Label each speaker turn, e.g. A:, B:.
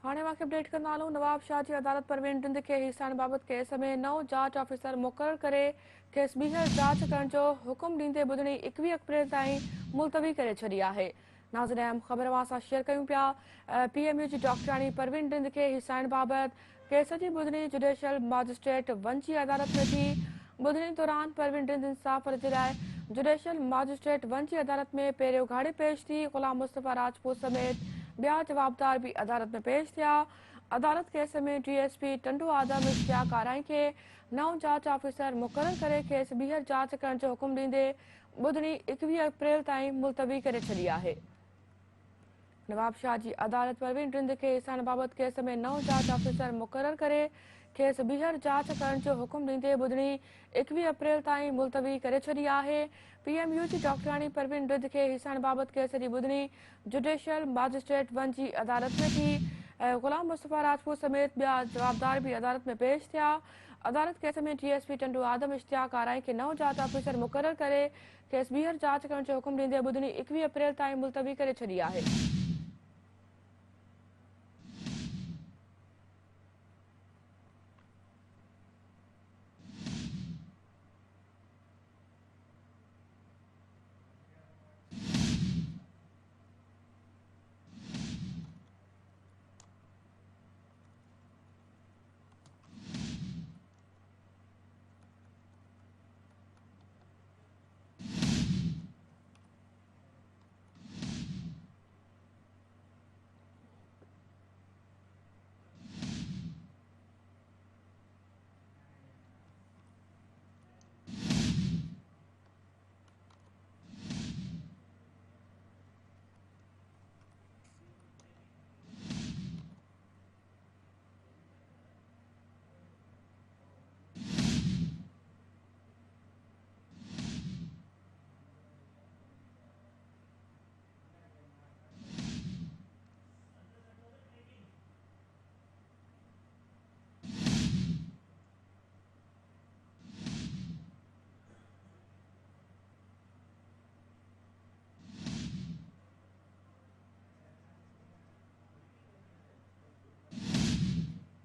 A: हाणे वाक़े अपडेट कंदा हलूं। नवाब शाह जी अदालत परवीन ॾिंद खे हिसाण बाबति केस में नओं जांच ऑफिसर मुक़ररु करे खेसि ॿीहर जांच करण जो हुकुम ॾींदे ॿुधणी 21 अप्रैल ताईं मुलतवी करे छॾी आहे। नाज़रीन अहम ख़बर अवां सां शेयर कयूं पिया। पीएमयू जी डॉक्टराणी परवीन ॾिंद खे हिसाण बाबति केस जी ॿुधणी जुडिशियल मजिस्ट्रेट 1 जी अदालत में थी। ॿुधणी दौरान परवीन ॾिंद इंसाफ़ जे लाइ जुडिशियल मजिस्ट्रेट 1 जी अदालत में पहिरियों घाड़े पेश थी। ग़ुलाम मुस्तफ़ा राजपूत समेत ॿिया जवाबदार भी अदालत में पेश थिया। अदालत केस में डीएसपी टंडू आदम इश्तियाक आराई खे नओं जांच ऑफिसर मुक़ररु करे खेसि ॿीहर जांच करण जो हुकुम ॾींदे ॿुधणी 21 अप्रैल ताईं मुलतवी करे छॾी आहे। नवाब शाह जी अदालत परवीन ॾिंद खे हिसाण बाबति केस में नओं जांच ऑफिसर मुक़ररु करे खेसि ॿीहर जांच करण जो हुकुम ॾींदे ॿुधणी 21 अप्रैल ताईं मुलतवी करे छॾी आहे। पीएमयू जी डॉक्टराणी परवीन ॾिंद खे हिसाण बाबति केस जी ॿुधणी जुडिशियल मजिस्ट्रेट 1 जी अदालत में थी। ग़ुलाम मुस्तफ़ा राजपूत समेत ॿिया जवाबदार भी अदालत में पेश थिया। अदालत केस में डीएसपी टंडू आदम इश्तियाक आराई खे नओं जांच ऑफिसर मुक़ररु करे खेसि ॿीहर जांच करण जो हुकुम ॾींदे ॿुधणी 21 अप्रैल ताईं मुलतवी करे छॾी आहे।